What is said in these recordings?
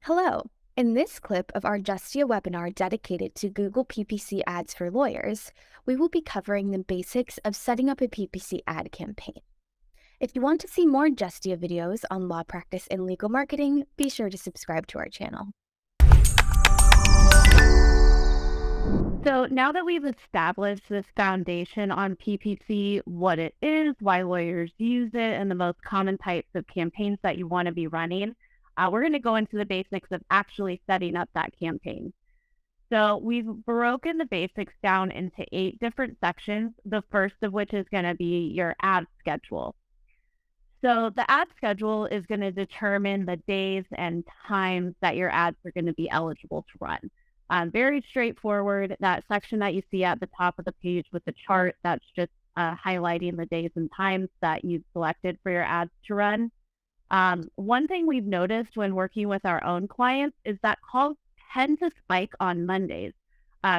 Hello. In this clip of our Justia webinar dedicated to Google PPC ads for lawyers, we will be covering the basics of setting up a PPC ad campaign. If you want to see more Justia videos on law practice and legal marketing, be sure to subscribe to our channel. So now that we've established this foundation on PPC, what it is, why lawyers use it, and the most common types of campaigns that you want to be running, we're going to go into the basics of actually setting up that campaign. So we've broken the basics down into 8 different sections, the first of which is going to be your ad schedule. So the ad schedule is going to determine the days and times that your ads are going to be eligible to run. Very straightforward. That section that you see at the top of the page with the chart, that's just highlighting the days and times that you've selected for your ads to run. One thing we've noticed when working with our own clients is that calls tend to spike on Mondays.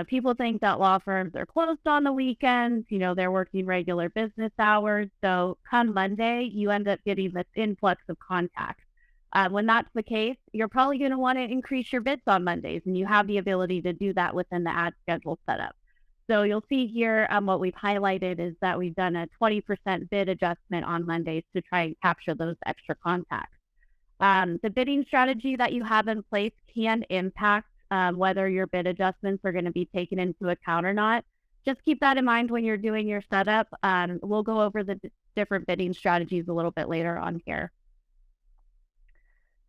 People think that law firms are closed on the weekends, they're working regular business hours. So come Monday, you end up getting this influx of contacts. When that's the case, you're probably going to want to increase your bids on Mondays, and you have the ability to do that within the ad schedule setup. So you'll see here what we've highlighted is that we've done a 20% bid adjustment on Mondays to try and capture those extra contacts. The bidding strategy that you have in place can impact whether your bid adjustments are going to be taken into account or not. Just keep that in mind when you're doing your setup. We'll go over the different bidding strategies a little bit later on here.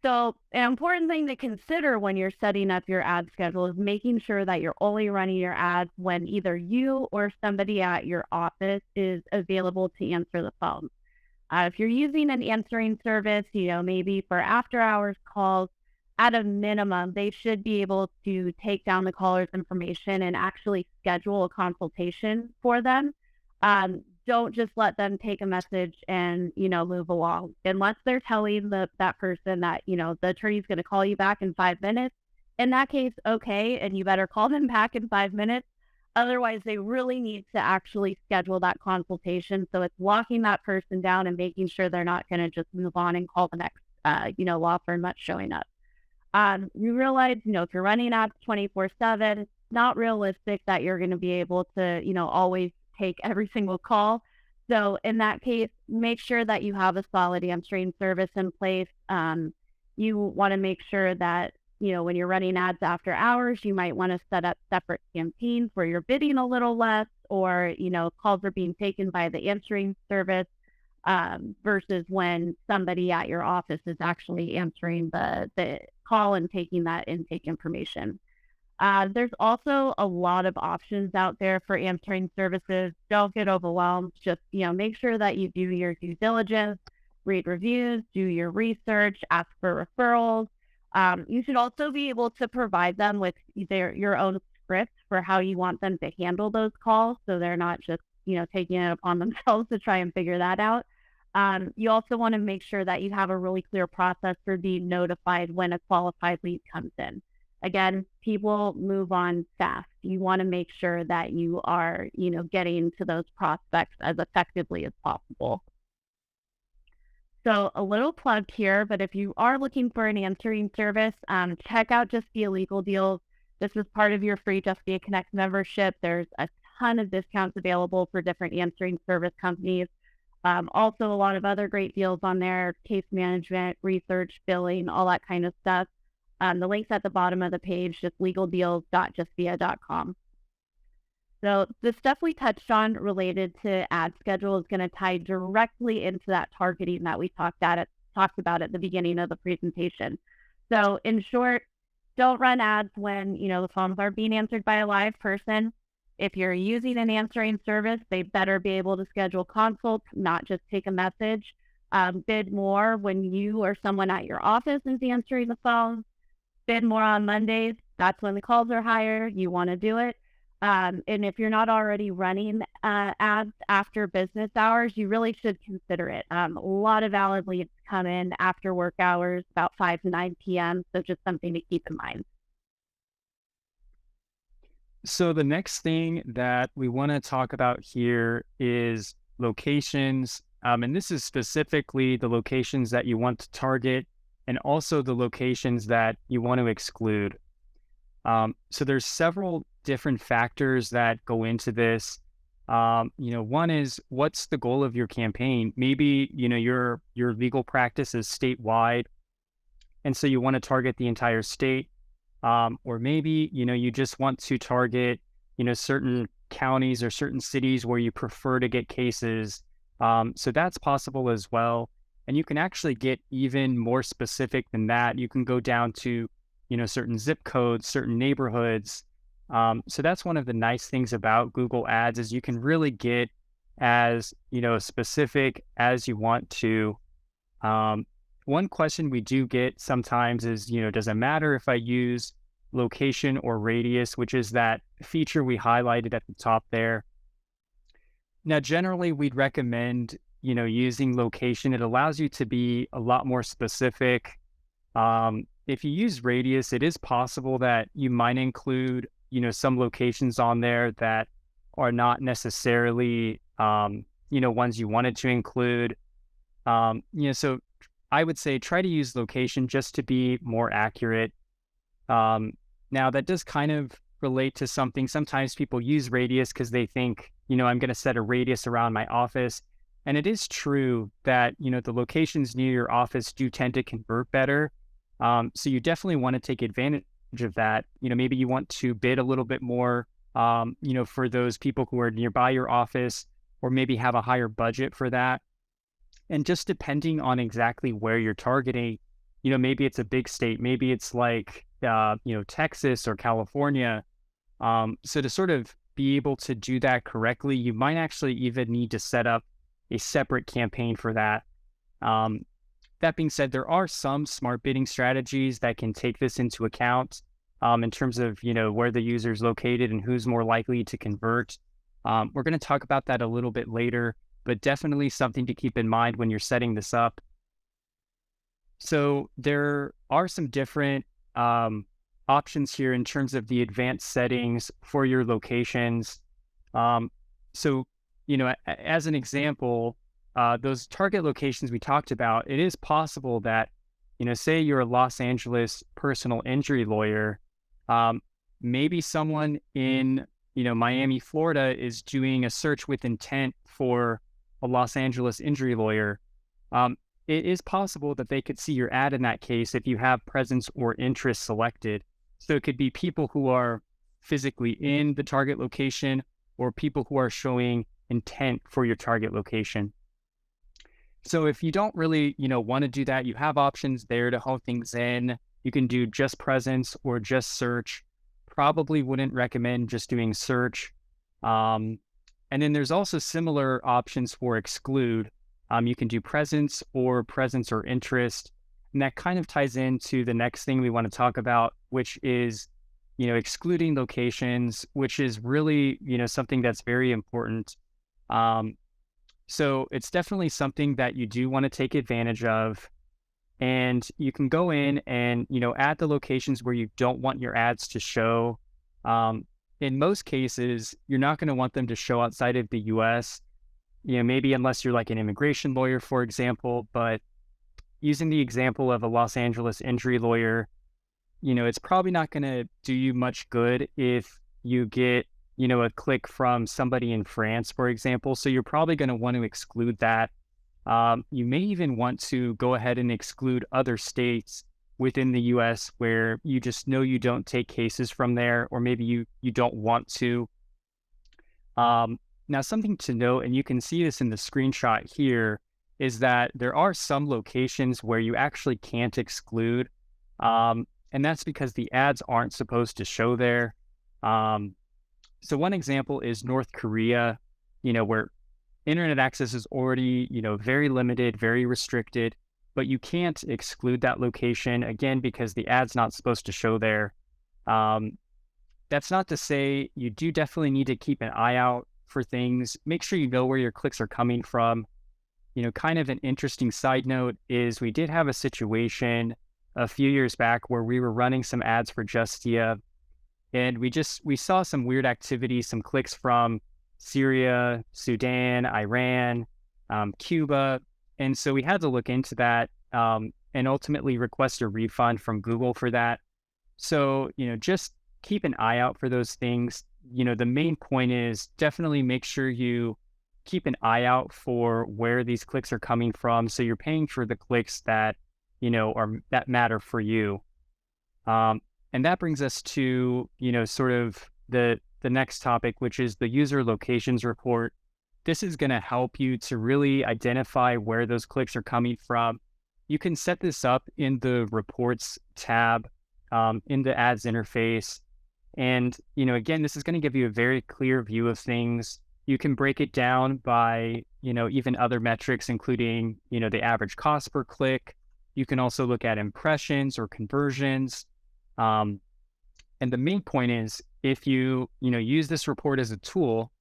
So an important thing to consider when you're setting up your ad schedule is making sure that you're only running your ads when either you or somebody at your office is available to answer the phone. If you're using an answering service, maybe for after hours calls, at a minimum, they should be able to take down the caller's information and actually schedule a consultation for them. Don't just let them take a message and, move along. Unless they're telling that person that, the attorney's going to call you back in 5 minutes. In that case, okay, and you better call them back in 5 minutes. Otherwise, they really need to actually schedule that consultation. So it's locking that person down and making sure they're not going to just move on and call the next, law firm that's showing up. You realize, if you're running ads 24/7, it's not realistic that you're going to be able to, always take every single call. So in that case, make sure that you have a solid answering service in place. You want to make sure that, when you're running ads after hours, you might want to set up separate campaigns where you're bidding a little less, or, calls are being taken by the answering service versus when somebody at your office is actually answering the call and taking that intake information. There's also a lot of options out there for answering services. Don't get overwhelmed. Just, make sure that you do your due diligence, read reviews, do your research, ask for referrals. You should also be able to provide them with your own script for how you want them to handle those calls. So they're not just, taking it upon themselves to try and figure that out. You also want to make sure that you have a really clear process for being notified when a qualified lead comes in. Again, people move on fast. You want to make sure that you are, getting to those prospects as effectively as possible. So a little plug here, but if you are looking for an answering service, check out Justia Legal Deals. This is part of your free Justia Connect membership. There's a ton of discounts available for different answering service companies. Also, a lot of other great deals on there, case management, research, billing, all that kind of stuff. The link's at the bottom of the page, just legaldeals.justia.com. So the stuff we touched on related to ad schedule is going to tie directly into that targeting that we talked about at the beginning of the presentation. So in short, don't run ads when, the phones are being answered by a live person. If you're using an answering service, they better be able to schedule consults, not just take a message. Bid more when you or someone at your office is answering the phone. Bid more on Mondays. That's when the calls are higher. You want to do it. And if you're not already running ads after business hours, you really should consider it. A lot of valid leads come in after work hours, about 5 to 9 p.m. So just something to keep in mind. So the next thing that we want to talk about here is locations. And this is specifically the locations that you want to target and also the locations that you want to exclude. So there's several different factors that go into this. One is, what's the goal of your campaign? Maybe, your legal practice is statewide, and so you want to target the entire state. Or maybe, you just want to target, certain counties or certain cities where you prefer to get cases. So that's possible as well. And you can actually get even more specific than that. You can go down to, certain zip codes, certain neighborhoods. So that's one of the nice things about Google Ads is you can really get as, specific as you want to. One question we do get sometimes is, does it matter if I use location or radius, which is that feature we highlighted at the top there. Now, generally, we'd recommend, using location. It allows you to be a lot more specific. If you use radius, it is possible that you might include, some locations on there that are not necessarily, ones you wanted to include. So I would say try to use location just to be more accurate. Now, that does kind of relate to something. Sometimes people use radius because they think, I'm going to set a radius around my office. And it is true that, the locations near your office do tend to convert better. So you definitely want to take advantage of that. Maybe you want to bid a little bit more, for those people who are nearby your office, or maybe have a higher budget for that. And just depending on exactly where you're targeting, maybe it's a big state, maybe it's like, Texas or California. So to sort of be able to do that correctly, you might actually even need to set up a separate campaign for that. That being said, there are some smart bidding strategies that can take this into account in terms of, where the user is located and who's more likely to convert. We're going to talk about that a little bit later, but definitely something to keep in mind when you're setting this up. So there are some different options here in terms of the advanced settings for your locations. So, as an example, those target locations we talked about, it is possible that, say you're a Los Angeles personal injury lawyer, maybe someone in, Miami, Florida is doing a search with intent for a Los Angeles injury lawyer. It is possible that they could see your ad in that case if you have presence or interest selected. So it could be people who are physically in the target location or people who are showing intent for your target location. So if you don't really, want to do that, you have options there to hone things in. You can do just presence or just search. Probably wouldn't recommend just doing search. And then there's also similar options for exclude. You can do presence or interest. And that kind of ties into the next thing we want to talk about, which is, excluding locations, which is really, something that's very important. So it's definitely something that you do want to take advantage of. And you can go in and, add the locations where you don't want your ads to show. In most cases, you're not going to want them to show outside of the US. Maybe unless you're like an immigration lawyer, for example, but using the example of a Los Angeles injury lawyer, it's probably not going to do you much good if you get, a click from somebody in France, for example. So you're probably going to want to exclude that. You may even want to go ahead and exclude other states within the US where you just know you don't take cases from there, or maybe you don't want to. Now, something to note, and you can see this in the screenshot here, is that there are some locations where you actually can't exclude. And that's because the ads aren't supposed to show there. So one example is North Korea, where internet access is already, very limited, very restricted, but you can't exclude that location, again, because the ad's not supposed to show there. That's not to say you do definitely need to keep an eye out for things. Make sure you know where your clicks are coming from. Kind of an interesting side note is we did have a situation a few years back where we were running some ads for Justia, and we saw some weird activity, some clicks from Syria, Sudan, Iran, Cuba. And so we had to look into that. And and ultimately request a refund from Google for that. So, just keep an eye out for those things. The main point is definitely make sure you keep an eye out for where these clicks are coming from. So you're paying for the clicks that, that matter for you. And that brings us to, sort of the next topic, which is the user locations report. This is going to help you to really identify where those clicks are coming from. You can set this up in the reports tab in the ads interface. And, again, this is going to give you a very clear view of things. You can break it down by, even other metrics, including, the average cost per click. You can also look at impressions or conversions. And the main point is if you, use this report as a tool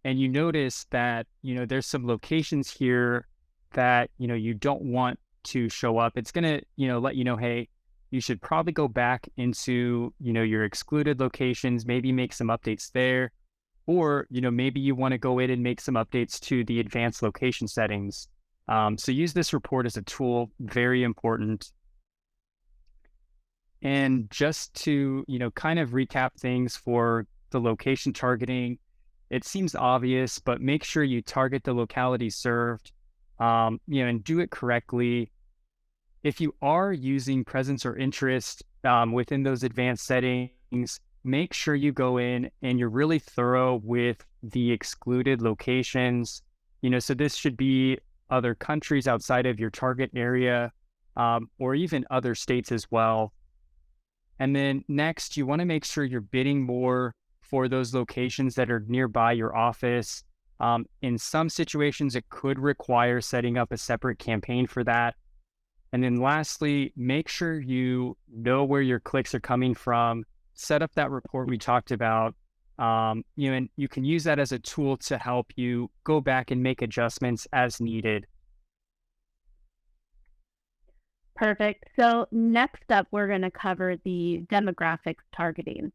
and you notice that, there's some locations here that, you don't want to show up, it's going to, let you know, hey, you should probably go back into, your excluded locations, maybe make some updates there, or, maybe you want to go in and make some updates to the advanced location settings. So use this report as a tool, very important. And just to, kind of recap things for the location targeting, it seems obvious, but make sure you target the locality served, and do it correctly. If you are using presence or interest within those advanced settings, make sure you go in and you're really thorough with the excluded locations. So this should be other countries outside of your target area, or even other states as well. And then next, you want to make sure you're bidding more for those locations that are nearby your office. In some situations, it could require setting up a separate campaign for that. And then lastly, make sure you know where your clicks are coming from. Set up that report we talked about. And you can use that as a tool to help you go back and make adjustments as needed. Perfect. So next up, we're going to cover the demographics targeting.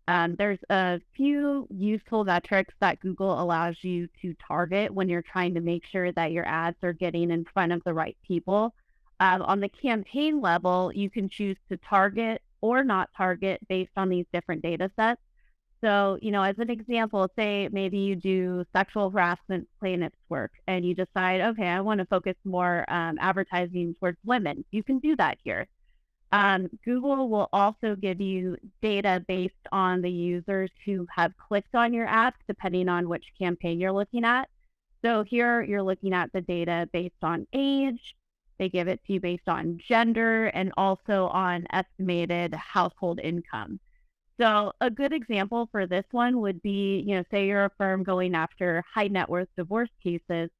There's a few useful metrics that Google allows you to target when you're trying to make sure that your ads are getting in front of the right people. On the campaign level, you can choose to target or not target based on these different data sets. So, as an example, say maybe you do sexual harassment plaintiffs work and you decide, okay, I want to focus more advertising towards women. You can do that here. Google will also give you data based on the users who have clicked on your ads, depending on which campaign you're looking at. So here you're looking at the data based on age. They give it to you based on gender and also on estimated household income. So a good example for this one would be, say you're a firm going after high net worth divorce cases.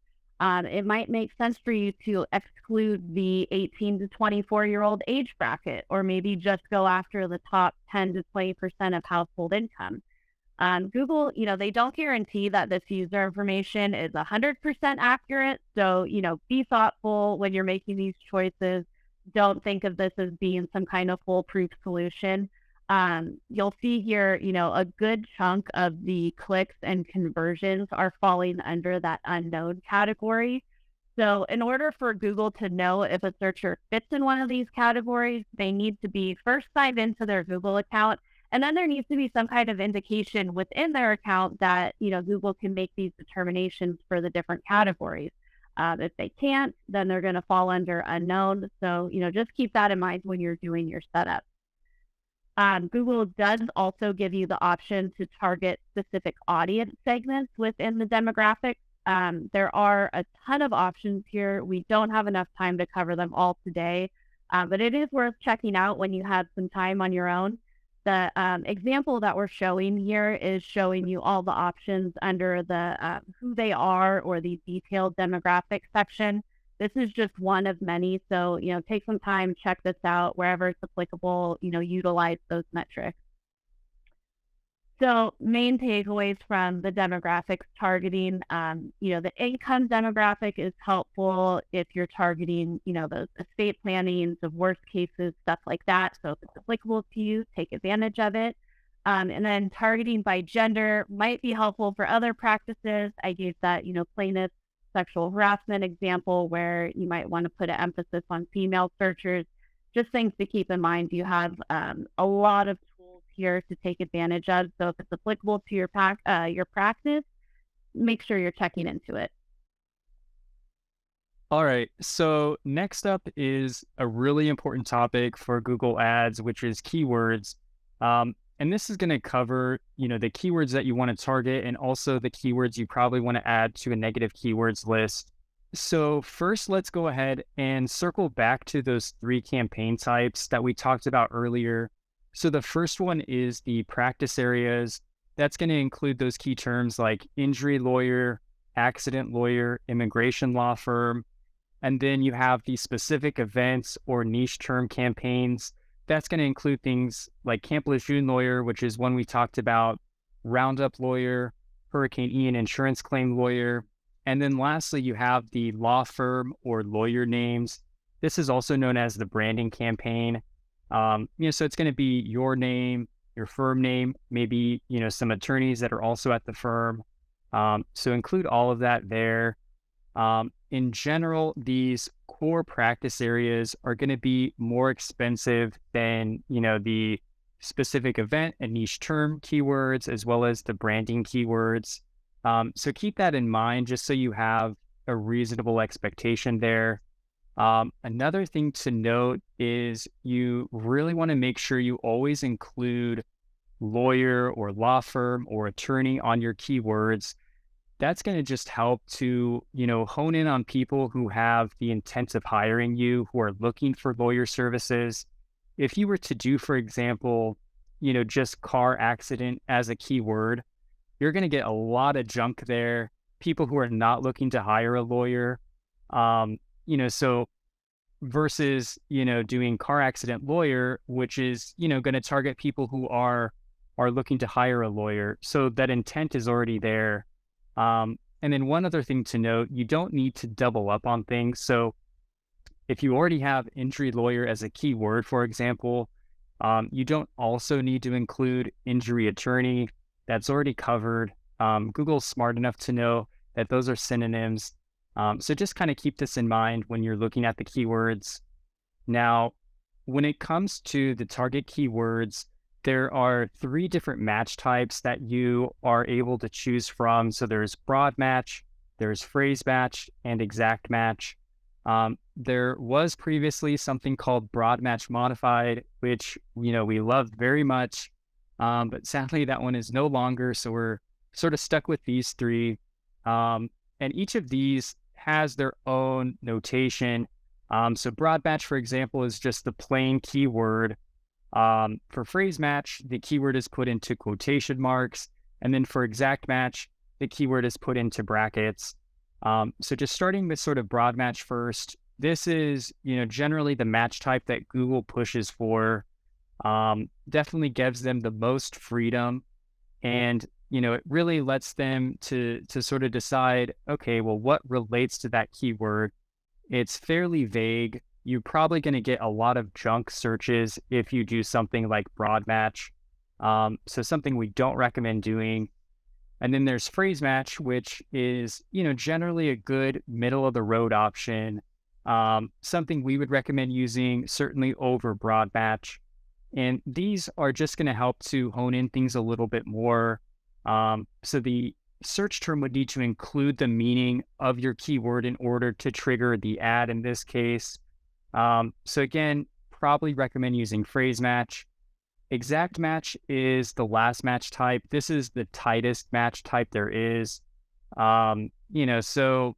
It might make sense for you to exclude the 18 to 24-year-old age bracket, or maybe just go after the top 10 to 20% of household income. Google, they don't guarantee that this user information is 100% accurate. So, be thoughtful when you're making these choices. Don't think of this as being some kind of foolproof solution. You'll see here, a good chunk of the clicks and conversions are falling under that unknown category. So in order for Google to know if a searcher fits in one of these categories, they need to be first signed into their Google account. And then there needs to be some kind of indication within their account that, Google can make these determinations for the different categories. If they can't, then they're going to fall under unknown. So, just keep that in mind when you're doing your setup. Google does also give you the option to target specific audience segments within the demographics. There are a ton of options here. We don't have enough time to cover them all today, but it is worth checking out when you have some time on your own. The example that we're showing here is showing you all the options under the who they are or the detailed demographics section. This is just one of many. So, take some time, check this out wherever it's applicable, utilize those metrics. So main takeaways from the demographics targeting, the income demographic is helpful if you're targeting, those estate planning, divorce cases, stuff like that. So if it's applicable to you, take advantage of it. And then targeting by gender might be helpful for other practices. I gave that, plaintiffs, sexual harassment example where you might want to put an emphasis on female searchers. Just things to keep in mind. You have a lot of tools here to take advantage of. So if it's applicable to your practice, make sure you're checking into it. All right. So next up is a really important topic for Google Ads, which is keywords. And this is going to cover, the keywords that you want to target and also the keywords you probably want to add to a negative keywords list. So first, let's go ahead and circle back to those 3 campaign types that we talked about earlier. So the first one is the practice areas. That's going to include those key terms like injury lawyer, accident lawyer, immigration law firm. And then you have the specific events or niche term campaigns. That's going to include things like Camp Lejeune lawyer, which is one we talked about, Roundup lawyer, Hurricane Ian insurance claim lawyer. And then lastly, you have the law firm or lawyer names. This is also known as the branding campaign. So it's going to be your name, your firm name, maybe, some attorneys that are also at the firm. So include all of that there. In general, these core practice areas are going to be more expensive than, the specific event and niche term keywords, as well as the branding keywords. So keep that in mind, just so you have a reasonable expectation there. Another thing to note is you really want to make sure you always include lawyer or law firm or attorney on your keywords. That's going to just help to, hone in on people who have the intent of hiring you, who are looking for lawyer services. If you were to do, for example, just car accident as a keyword, you're going to get a lot of junk there. People who are not looking to hire a lawyer, so versus, doing car accident lawyer, which is, going to target people who are looking to hire a lawyer. So that intent is already there. And then one other thing to note, you don't need to double up on things. So if you already have injury lawyer as a keyword, for example, you don't also need to include injury attorney. That's already covered. Google's smart enough to know that those are synonyms. So just kind of keep this in mind when you're looking at the keywords. Now, when it comes to the target keywords, there are 3 different match types that you are able to choose from. So there's broad match, there's phrase match, and exact match. There was previously something called broad match modified, which, we loved very much. But sadly, that one is no longer. So we're sort of stuck with these 3. And each of these has their own notation. So broad match, for example, is just the plain keyword. For phrase match, the keyword is put into quotation marks. And then for exact match, the keyword is put into brackets. So just starting with sort of broad match first, this is, generally the match type that Google pushes for. Definitely gives them the most freedom, and it really lets them to sort of decide, okay, well, what relates to that keyword? It's fairly vague. You're probably going to get a lot of junk searches if you do something like broad match. So something we don't recommend doing. And then there's phrase match, which is, generally a good middle of the road option. Something we would recommend using certainly over broad match. And these are just going to help to hone in things a little bit more. So the search term would need to include the meaning of your keyword in order to trigger the ad in this case. So again, probably recommend using phrase match. Exact match is the last match type. This is the tightest match type there is. So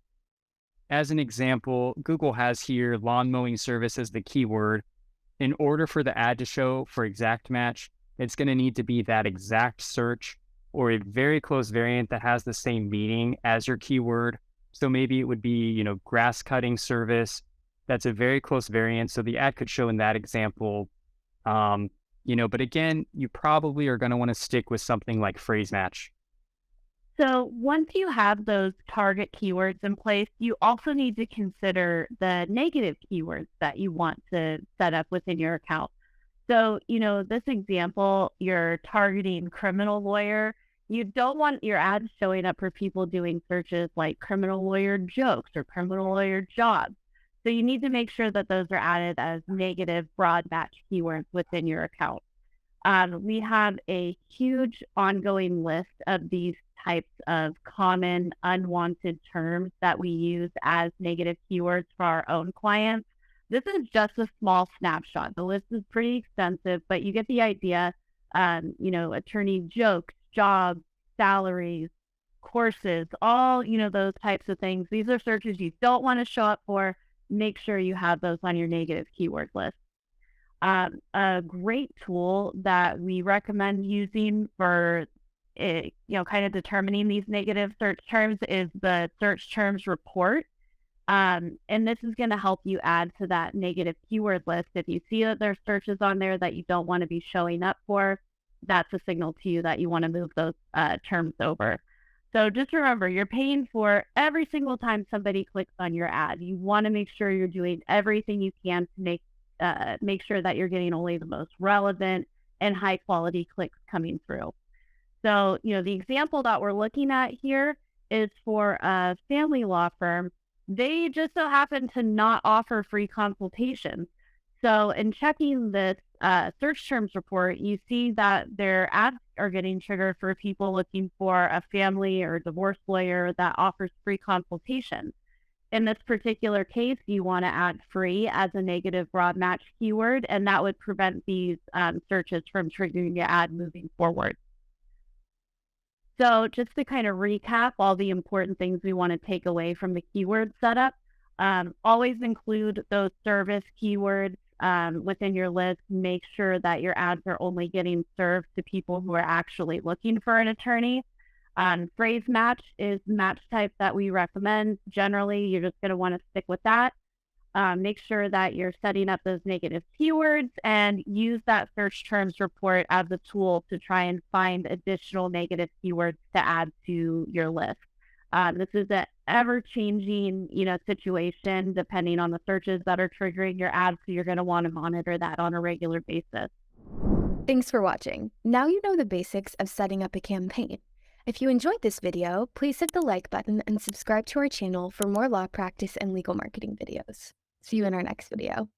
as an example, Google has here lawn mowing service as the keyword. In order for the ad to show for exact match, it's going to need to be that exact search or a very close variant that has the same meaning as your keyword. So maybe it would be, grass cutting service. That's a very close variant. So the ad could show in that example. But again, you probably are going to want to stick with something like phrase match. So once you have those target keywords in place, you also need to consider the negative keywords that you want to set up within your account. So, this example, you're targeting criminal lawyer. You don't want your ads showing up for people doing searches like criminal lawyer jokes or criminal lawyer jobs. So you need to make sure that those are added as negative broad match keywords within your account. We have a huge ongoing list of these types of common unwanted terms that we use as negative keywords for our own clients. This is just a small snapshot. The list is pretty extensive, but you get the idea. Attorney jokes, jobs, salaries, courses, all, those types of things. These are searches you don't want to show up for. Make sure you have those on your negative keyword list. A great tool that we recommend using for kind of determining these negative search terms is the search terms report. And this is going to help you add to that negative keyword list. If you see that there's searches on there that you don't want to be showing up for, that's a signal to you that you want to move those terms over. So just remember, you're paying for every single time somebody clicks on your ad. You want to make sure you're doing everything you can to make sure that you're getting only the most relevant and high quality clicks coming through. So, the example that we're looking at here is for a family law firm. They just so happen to not offer free consultations. So in checking this search terms report, you see that their ads are getting triggered for people looking for a family or divorce lawyer that offers free consultation. In this particular case, you want to add free as a negative broad match keyword, and that would prevent these searches from triggering your ad moving forward. So just to kind of recap all the important things we want to take away from the keyword setup, always include those service keywords within your list. Make sure that your ads are only getting served to people who are actually looking for an attorney. Phrase match is the match type that we recommend. Generally, you're just going to want to stick with that. Make sure that you're setting up those negative keywords and use that search terms report as a tool to try and find additional negative keywords to add to your list. This is an ever-changing, situation depending on the searches that are triggering your ads, so you're going to want to monitor that on a regular basis. Thanks for watching. Now you know the basics of setting up a campaign. If you enjoyed this video, please hit the like button and subscribe to our channel for more law practice and legal marketing videos. See you in our next video.